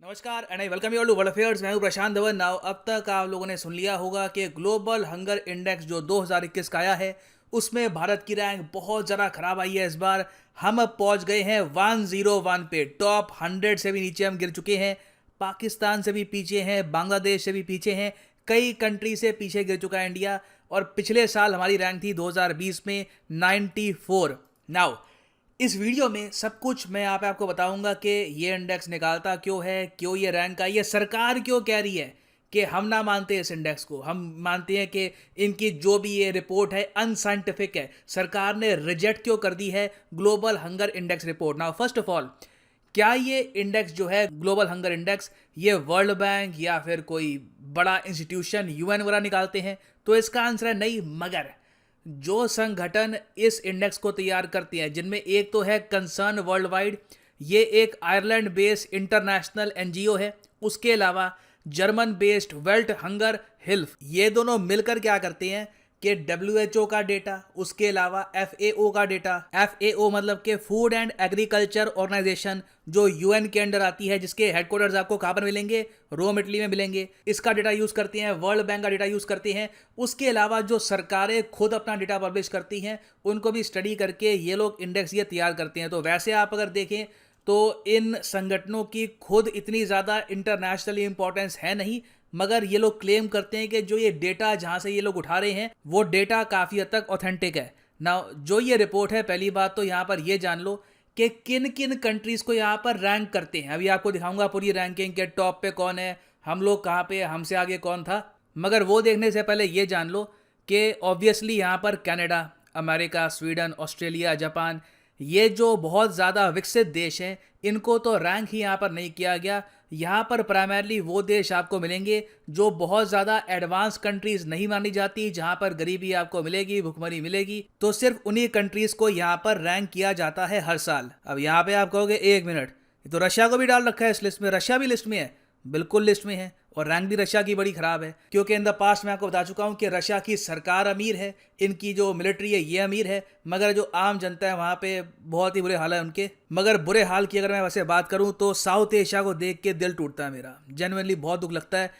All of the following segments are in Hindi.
नमस्कार and I welcome you all to world affairs. मैं हूं प्रशांत धवन। नाउ अब तक आप लोगों ने सुन लिया होगा कि ग्लोबल हंगर इंडेक्स जो 2021 का आया है उसमें भारत की रैंक बहुत ज़्यादा खराब आई है। इस बार हम अब पहुंच गए हैं 101 पे। टॉप 100 से भी नीचे हम गिर चुके हैं। पाकिस्तान से भी पीछे हैं, बांग्लादेश से भी पीछे हैं, कई कंट्री से पीछे गिर चुका है इंडिया। और पिछले साल हमारी रैंक थी 2020 में 94। नाउ इस वीडियो में सब कुछ मैं यहाँ पे आपको बताऊंगा कि ये इंडेक्स निकालता क्यों है, क्यों ये रैंक आई है, सरकार क्यों कह रही है कि हम ना मानते इस इंडेक्स को, हम मानते हैं कि इनकी जो भी ये रिपोर्ट है अनसाइंटिफिक है। सरकार ने रिजेक्ट क्यों कर दी है global hunger index report. Now first of all, क्या ये इंडेक्स जो है ग्लोबल हंगर इंडेक्स ये वर्ल्ड बैंक या फिर कोई बड़ा इंस्टीट्यूशन यूएन वगैरह निकालते हैं? तो इसका आंसर है नहीं। मगर जो संगठन इस इंडेक्स को तैयार करते हैं, जिनमें एक तो है कंसर्न वर्ल्ड वाइड, ये एक आयरलैंड बेस्ड इंटरनेशनल एनजीओ है। उसके अलावा जर्मन बेस्ड वर्ल्ड हंगर हिल्फ, ये दोनों मिलकर क्या करते हैं कि डब्ल्यूएचओ का डेटा, उसके अलावा एफएओ का डेटा, एफएओ मतलब कि फूड एंड एग्रीकल्चर ऑर्गेनाइजेशन जो यूएन के अंडर आती है, जिसके हेडक्वार्टर्स आपको कहाँ पर मिलेंगे, रोम इटली में मिलेंगे, इसका डेटा यूज करते हैं। वर्ल्ड बैंक का डेटा यूज करते हैं। उसके अलावा जो सरकारें खुद अपना डेटा पब्लिश करती हैं उनको भी स्टडी करके ये लोग इंडेक्स ये तैयार करते हैं। तो वैसे आप अगर देखें तो इन संगठनों की खुद इतनी ज़्यादा इंटरनेशनली इंपॉर्टेंस है नहीं, मगर ये लोग क्लेम करते हैं कि जो ये डेटा जहां से ये लोग उठा रहे हैं वो डेटा काफ़ी हद तक ऑथेंटिक है। ना जो ये रिपोर्ट है, पहली बात तो यहाँ पर ये जान लो कि किन किन कंट्रीज़ को यहाँ पर रैंक करते हैं। अभी आपको दिखाऊंगा पूरी रैंकिंग के टॉप पे कौन है, हम लोग कहाँ पे, हमसे आगे कौन था। मगर वो देखने से पहले ये जान लो कि ऑब्वियसली यहाँ पर Canada, America, Sweden, Australia, Japan, ये जो बहुत ज़्यादा विकसित देश हैं, इनको तो रैंक ही यहाँ पर नहीं किया गया। यहाँ पर प्राइमरली वो देश आपको मिलेंगे जो बहुत ज़्यादा एडवांस कंट्रीज़ नहीं मानी जाती, जहाँ पर गरीबी आपको मिलेगी, भुखमरी मिलेगी। तो सिर्फ उन्हीं कंट्रीज़ को यहाँ पर रैंक किया जाता है हर साल। अब यहाँ पे आप कहोगे एक मिनट, तो रशिया को भी डाल रखा है इस लिस्ट में? रशिया भी लिस्ट में है, बिल्कुल लिस्ट में है। और रैंक भी रशिया की बड़ी ख़राब है, क्योंकि इन द पास्ट मैं आपको बता चुका हूँ कि रशिया की सरकार अमीर है, इनकी जो मिलिट्री है ये अमीर है, मगर जो आम जनता है वहाँ पे बहुत ही बुरे हाल है उनके। मगर बुरे हाल की अगर मैं वैसे बात करूँ तो साउथ एशिया को देख के दिल टूटता है मेरा, जेन्युइनली बहुत दुख लगता है।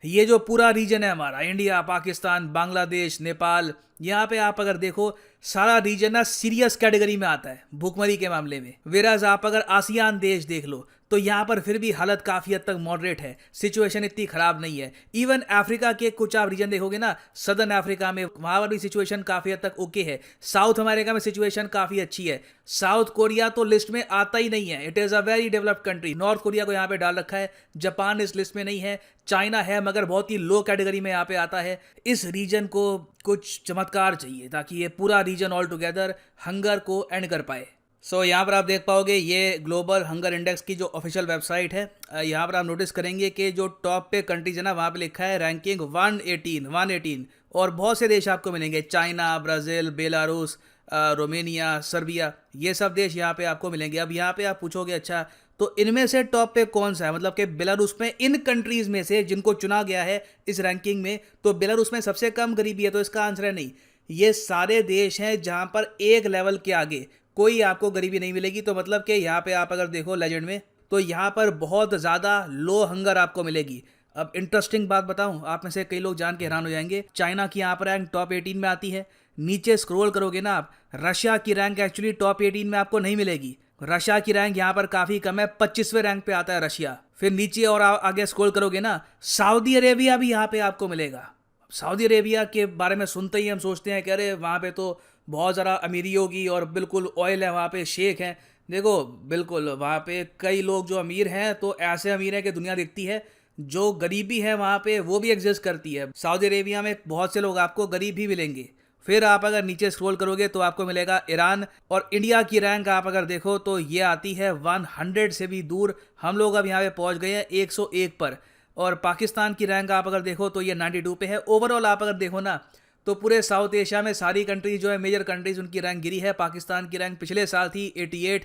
ये जो पूरा रीजन है हमारा, इंडिया, पाकिस्तान, बांग्लादेश, नेपाल, यहाँ पे आप अगर देखो सारा रीजन ना सीरियस कैटेगरी में आता है भूखमरी के मामले में। वेराज आप अगर आसियान देश देख लो तो यहाँ पर फिर भी हालत काफ़ी हद तक मॉडरेट है, सिचुएशन इतनी ख़राब नहीं है। इवन अफ्रीका के कुछ आप रीजन देखोगे ना, सदर्न अफ्रीका में, वहाँ पर भी सिचुएशन काफ़ी हद तक ओके है। साउथ अमेरिका में सिचुएशन काफ़ी अच्छी है। साउथ कोरिया तो लिस्ट में आता ही नहीं है, it is a very developed country. North Korea को यहाँ पे डाल रखा है। जापान इस लिस्ट में नहीं है। चाइना है मगर बहुत ही लो कैटेगरी में यहाँ पे आता है। इस रीजन को कुछ चमत्कार चाहिए ताकि ये पूरा रीजन ऑल टुगेदर हंगर को एंड कर पाए। यहाँ पर आप देख पाओगे ये ग्लोबल हंगर इंडेक्स की जो ऑफिशियल वेबसाइट है। यहाँ पर आप नोटिस करेंगे कि जो टॉप पे कंट्रीज है ना, वहाँ पे लिखा है रैंकिंग 118। और बहुत से देश आपको मिलेंगे, China, Brazil, Belarus, Romania, Serbia, ये सब देश यहाँ पे आपको मिलेंगे। अब यहाँ पे आप पूछोगे अच्छा तो इनमें से टॉप पे कौन सा है, मतलब कि बेलारूस में, इन कंट्रीज में से जिनको चुना गया है इस रैंकिंग में, तो बेलारूस में सबसे कम गरीबी है? तो इसका आंसर है नहीं। ये सारे देश हैं जहाँ पर एक लेवल के आगे कोई आपको गरीबी नहीं मिलेगी। तो मतलब कि यहाँ पे आप अगर देखो लेजेंड में, तो यहाँ पर बहुत ज़्यादा लो हंगर आपको मिलेगी। अब इंटरेस्टिंग बात बताऊं, आप में से कई लोग जान के हैरान हो जाएंगे, चाइना की यहाँ पर रैंक टॉप 18 में आती है। नीचे स्क्रॉल करोगे ना आप, रशिया की रैंक एक्चुअली टॉप 18 में आपको नहीं मिलेगी। रशिया की रैंक यहाँ पर काफ़ी कम है, 25वें रैंक पे आता है रशिया। फिर नीचे और आगे स्क्रॉल करोगे ना, सऊदी अरेबिया भी यहाँ पे आपको मिलेगा। सऊदी अरेबिया के बारे में सुनते ही हम सोचते हैं कि अरे वहाँ पे तो बहुत ज़्यादा अमीरी होगी और बिल्कुल ऑयल है, वहाँ पे शेख हैं। देखो बिल्कुल वहाँ पे कई लोग जो अमीर हैं तो ऐसे अमीर हैं कि दुनिया दिखती है। जो गरीबी है वहाँ पे वो भी एग्जिस्ट करती है। सऊदी अरेबिया में बहुत से लोग आपको गरीब ही मिलेंगे। फिर आप अगर नीचे स्क्रॉल करोगे तो आपको मिलेगा ईरान। और इंडिया की रैंक आप अगर देखो तो ये आती है 100 से भी दूर। हम लोग अब यहाँ पे पहुँच गए हैं 101 पर। और पाकिस्तान की रैंक आप अगर देखो तो ये 92 पे है। ओवरऑल आप अगर देखो ना तो पूरे साउथ एशिया में सारी कंट्रीज जो है, मेजर कंट्रीज, उनकी रैंक गिरी है। पाकिस्तान की रैंक पिछले साल थी 88,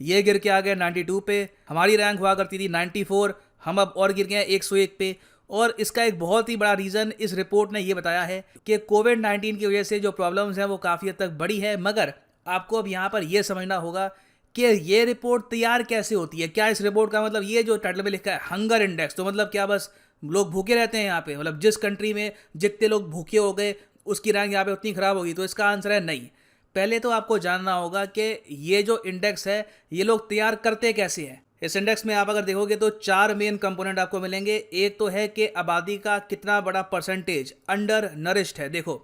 ये गिर के आ गया 92 पे। हमारी रैंक हुआ करती थी 94, हम अब और गिर गए हैं 101 पे। और इसका एक बहुत ही बड़ा रीज़न इस रिपोर्ट ने ये बताया है कि कोविड-19 की वजह से जो प्रॉब्लम्स हैं वो काफ़ी हद तक बड़ी है। मगर आपको अब यहाँ पर यह समझना होगा कि ये रिपोर्ट तैयार कैसे होती है, क्या इस रिपोर्ट का मतलब ये जो टाइटल में लिखा है हंगर इंडेक्स, तो मतलब क्या बस लोग भूखे रहते हैं यहाँ पे, मतलब जिस कंट्री में जितने लोग भूखे हो गए उसकी रैंक यहाँ पे उतनी खराब होगी? तो इसका आंसर है नहीं। पहले तो आपको जानना होगा कि ये जो इंडेक्स है ये लोग तैयार करते कैसे हैं। इस इंडेक्स में आप अगर देखोगे तो 4 मेन कंपोनेंट आपको मिलेंगे। एक तो है कि आबादी का कितना बड़ा परसेंटेज अंडर नरिश्ड है। देखो,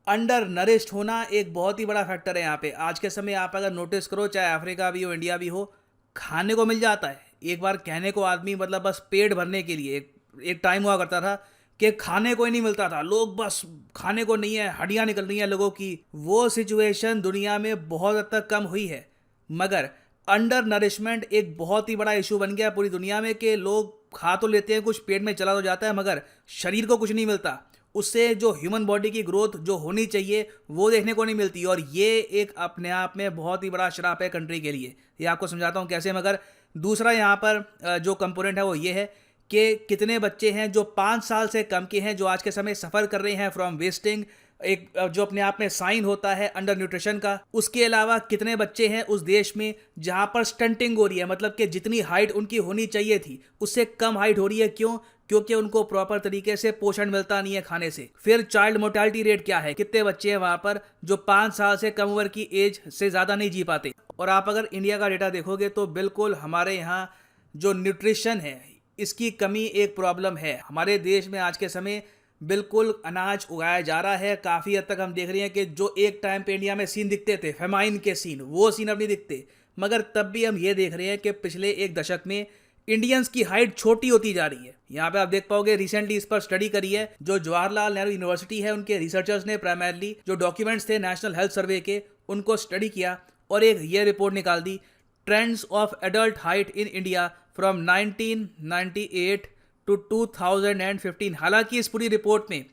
अंडर नरिश्ड होना एक बहुत ही बड़ा फैक्टर है यहाँ पे। आज के समय आप अगर नोटिस करो, चाहे अफ्रीका भी हो इंडिया भी हो, खाने को मिल जाता है। एक बार कहने को आदमी मतलब बस पेट भरने के लिए, एक टाइम हुआ करता था कि खाने को ही नहीं मिलता था, लोग बस खाने को नहीं है, हड्डियां निकल रही हैं लोगों की। वो सिचुएशन दुनिया में बहुत हद तक कम हुई है, मगर अंडर नरिशमेंट एक बहुत ही बड़ा इशू बन गया पूरी दुनिया में कि लोग खा तो लेते हैं, कुछ पेट में चला तो जाता है, मगर शरीर को कुछ नहीं मिलता। उससे जो ह्यूमन बॉडी की ग्रोथ जो होनी चाहिए वो देखने को नहीं मिलती। और ये एक अपने आप में बहुत ही बड़ा श्राप है कंट्री के लिए। ये आपको समझाता हूँ कैसे। मगर दूसरा यहाँ पर जो कंपोनेंट है वो ये है कि कितने बच्चे हैं जो 5 साल से कम के हैं जो आज के समय सफ़र कर रहे हैं फ्रॉम वेस्टिंग, एक जो अपने आप में साइन होता है अंडर न्यूट्रिशन का। उसके अलावा कितने बच्चे हैं उस देश में जहां पर स्टंटिंग हो रही है, मतलब कि जितनी हाइट उनकी होनी चाहिए थी उससे कम हाइट हो रही है। क्यों? क्योंकि उनको प्रॉपर तरीके से पोषण मिलता नहीं है खाने से। फिर चाइल्ड मोर्टेलिटी रेट क्या है, कितने बच्चे हैं वहां पर जो 5 साल से कम उम्र की एज से ज़्यादा नहीं जी पाते। और आप अगर इंडिया का डेटा देखोगे तो बिल्कुल हमारे यहाँ जो न्यूट्रिशन है इसकी कमी एक प्रॉब्लम है। हमारे देश में आज के समय बिल्कुल अनाज उगाया जा रहा है। काफ़ी हद तक हम देख रहे हैं कि जो एक टाइम पे इंडिया में सीन दिखते थे, फेमाइन के सीन, वो सीन अब नहीं दिखते। मगर तब भी हम ये देख रहे हैं कि पिछले एक दशक में इंडियंस की हाइट छोटी होती जा रही है। यहाँ पे आप देख पाओगे, रिसेंटली इस पर स्टडी करी है जो जवाहरलाल नेहरू यूनिवर्सिटी है, उनके रिसर्चर्स ने प्राइमरली जो डॉक्यूमेंट्स थे नेशनल हेल्थ सर्वे के उनको स्टडी किया और एक ये रिपोर्ट निकाल दी, trends of adult height in India from 1998 to 2015। हालांकि इस पूरी रिपोर्ट में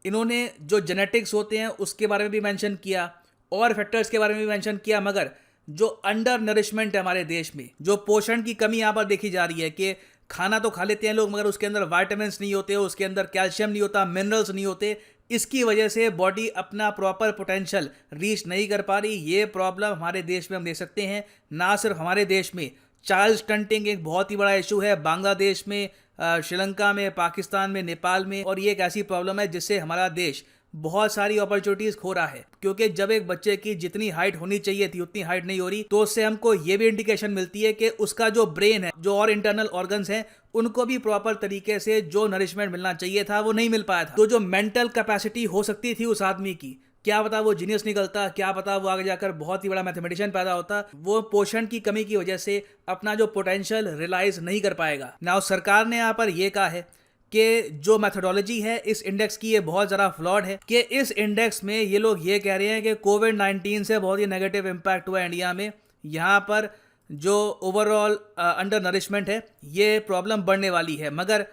इन्होंने जो जेनेटिक्स होते हैं उसके बारे में भी मेंशन किया और फैक्टर्स के बारे में भी मेंशन किया, मगर जो अंडर नरिशमेंट है हमारे देश में, जो पोषण की कमी यहाँ पर देखी जा रही है कि खाना तो खा लेते हैं लोग मगर उसके अंदर विटामिन नहीं होते, उसके अंदर कैल्शियम नहीं होता, मिनरल्स नहीं होते, इसकी वजह से बॉडी अपना प्रॉपर पोटेंशियल रीच नहीं कर पा रही। ये प्रॉब्लम हमारे देश में हम देख सकते हैं। ना सिर्फ हमारे देश में, चाइल्ड स्टंटिंग एक बहुत ही बड़ा इशू है बांग्लादेश में, श्रीलंका में, पाकिस्तान में, नेपाल में। और ये एक ऐसी प्रॉब्लम है जिससे हमारा देश बहुत सारी अपॉर्चुनिटीज खो रहा है, क्योंकि जब एक बच्चे की जितनी हाइट होनी चाहिए थी उतनी हाइट नहीं हो रही, तो उससे हमको ये भी इंडिकेशन मिलती है कि उसका जो ब्रेन है, जो और इंटरनल ऑर्गन्स हैं, उनको भी प्रॉपर तरीके से जो नरिशमेंट मिलना चाहिए था वो नहीं मिल पाया था। तो जो मेंटल कैपेसिटी हो सकती थी उस आदमी की, क्या पता वो जीनियस निकलता, क्या पता वो आगे जाकर बहुत ही बड़ा मैथमेटिशियन पैदा होता, वो पोषण की कमी की वजह से अपना जो पोटेंशियल रियलाइज नहीं कर पाएगा। नाउ सरकार ने यहाँ पर यह कहा है कि जो मेथोडोलॉजी है इस इंडेक्स की ये बहुत ज़्यादा फ्लॉड है, कि इस इंडेक्स में ये लोग ये कह रहे हैं कि कोविड-19 से बहुत ही नेगेटिव इम्पैक्ट हुआ इंडिया में। यहाँ पर जो ओवरऑल अंडर नरिशमेंट है ये प्रॉब्लम बढ़ने वाली है, मगर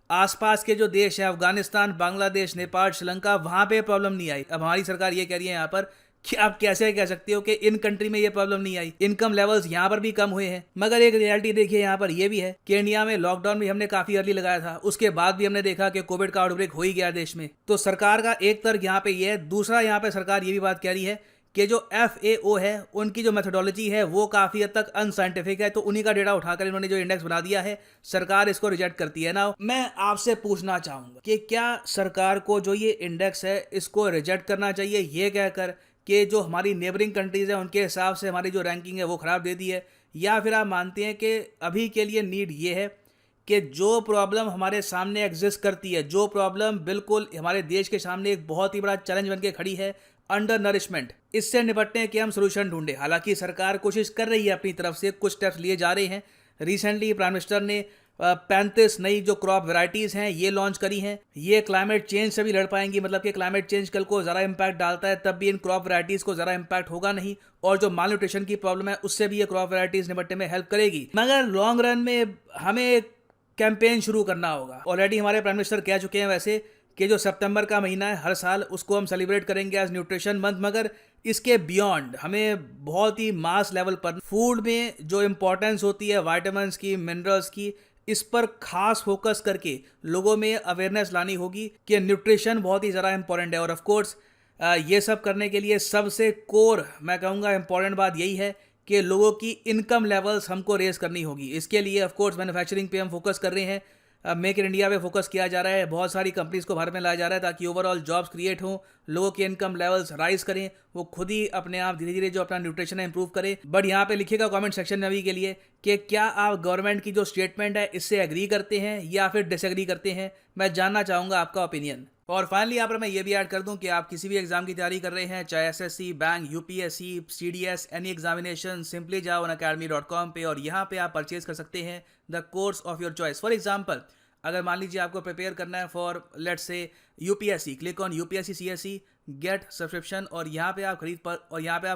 आसपास के जो देश हैं, अफगानिस्तान, बांग्लादेश, नेपाल, श्रीलंका, वहाँ पे प्रॉब्लम नहीं आई। अब हमारी सरकार ये कह रही है यहाँ पर कि आप कैसे कह सकते हो कि इन कंट्री में ये प्रॉब्लम नहीं आई, इनकम लेवल्स यहाँ पर भी कम हुए हैं। मगर एक रियलिटी देखिए यहाँ पर ये भी है कि इंडिया में लॉकडाउन भी हमने काफी अर्ली लगाया था, उसके बाद भी हमने देखा कि कोविड का आउटब्रेक हो ही गया देश में। तो सरकार का एक तर्क यहाँ पे ये है। दूसरा, यहाँ पे सरकार ये भी बात कह रही है कि जो FAO है उनकी जो मेथोडोलॉजी है वो काफ़ी हद तक अनसाइंटिफिक है, तो उन्हीं का डेटा उठाकर इन्होंने जो इंडेक्स बना दिया है, सरकार इसको रिजेक्ट करती है। ना मैं आपसे पूछना चाहूँगा कि क्या सरकार को जो ये इंडेक्स है इसको रिजेक्ट करना चाहिए ये कहकर कि जो हमारी नेबरिंग कंट्रीज़ हैं उनके हिसाब से हमारी जो रैंकिंग है वो ख़राब दे दी है, या फिर आप मानते हैं कि अभी के लिए नीड ये है कि जो प्रॉब्लम हमारे सामने एग्जिस्ट करती है, जो प्रॉब्लम बिल्कुल हमारे देश के सामने एक बहुत ही बड़ा चैलेंज बन के खड़ी है, अंडर नरिशमेंट, इससे निपटने के हम सोल्यूशन ढूंढे। हालांकि सरकार कोशिश कर रही है अपनी तरफ से, कुछ स्टेप्स लिए जा रहे हैं। रिसेंटली प्राइम मिनिस्टर ने 35 नई जो क्रॉप वैरायटीज़ हैं ये लॉन्च करी हैं। ये क्लाइमेट चेंज से भी लड़ पाएंगी, मतलब कि क्लाइमेट चेंज कल को ज़रा इम्पैक्ट डालता है तब भी इन क्रॉप वैरायटीज़ को ज़रा इम्पैक्ट होगा नहीं, और जो माल न्यूट्रिशन की प्रॉब्लम है उससे भी ये क्रॉप वैरायटीज़ निपटने में हेल्प करेगी। मगर लॉन्ग रन में हमें कैंपेन शुरू करना होगा। ऑलरेडी हमारे प्राइम मिनिस्टर कह चुके हैं वैसे कि जो सितंबर का महीना है हर साल उसको हम सेलिब्रेट करेंगे एज न्यूट्रिशन मंथ, मगर इसके बियॉन्ड हमें बहुत ही मास लेवल पर फूड में जो इम्पोर्टेंस होती है विटामिन्स की, मिनरल्स की, इस पर खास फोकस करके लोगों में अवेयरनेस लानी होगी कि न्यूट्रिशन बहुत ही ज़्यादा इंपॉर्टेंट है। और ऑफ कोर्स ये सब करने के लिए सबसे कोर मैं कहूँगा इम्पॉर्टेंट बात यही है कि लोगों की इनकम लेवल्स हमको रेस करनी होगी। इसके लिए ऑफ कोर्स मैन्युफैक्चरिंग पे हम फोकस कर रहे हैं, मेक इन इंडिया पे फोकस किया जा रहा है, बहुत सारी कंपनीज को भारत में लाया जा रहा है ताकि ओवरऑल जॉब्स क्रिएट हों, लोगों के इनकम लेवल्स राइज करें, वो खुद ही अपने आप धीरे धीरे जो अपना न्यूट्रिशन है इंप्रूव करें। बट यहाँ पे लिखिएगा कमेंट सेक्शन में अभी के लिए कि क्या आप गवर्नमेंट की जो स्टेटमेंट है इससे एग्री करते हैं या फिर डिसएग्री करते हैं। मैं जानना चाहूँगा आपका ओपिनियन। और फाइनली यहाँ पर मैं ये भी ऐड कर दूं कि आप किसी भी एग्जाम की तैयारी कर रहे हैं, चाहे SSC, bank, UPSC, CDS, any examination, simply जाओ unacademy.com पे और यहाँ पे आप परचेज कर सकते हैं the course of your choice. For example, अगर मान लीजिए आपको प्रिपेयर करना है for let's say UPSC, click on UPSC CSC get subscription और यहाँ पे आप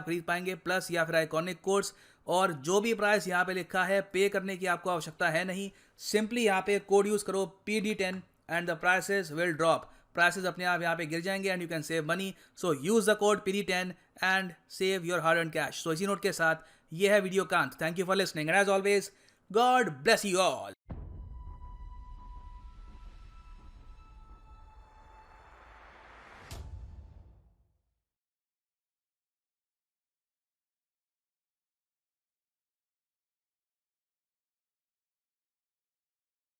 खरीद पाएंगे प्लस या फिर आइकॉनिक कोर्स। और जो भी प्राइस यहाँ पे लिखा है पे करने की आपको आवश्यकता है नहीं, सिंपली यहाँ पे कोड यूज करो PD10 and the prices will drop. Prices अपने आप यहाँ पे गिर जाएंगे and you can save money. So use the code PD10 and save your hard and cash. So इसी नोट के साथ ये है वीडियो कांत। Thank you for listening and as always God bless you all.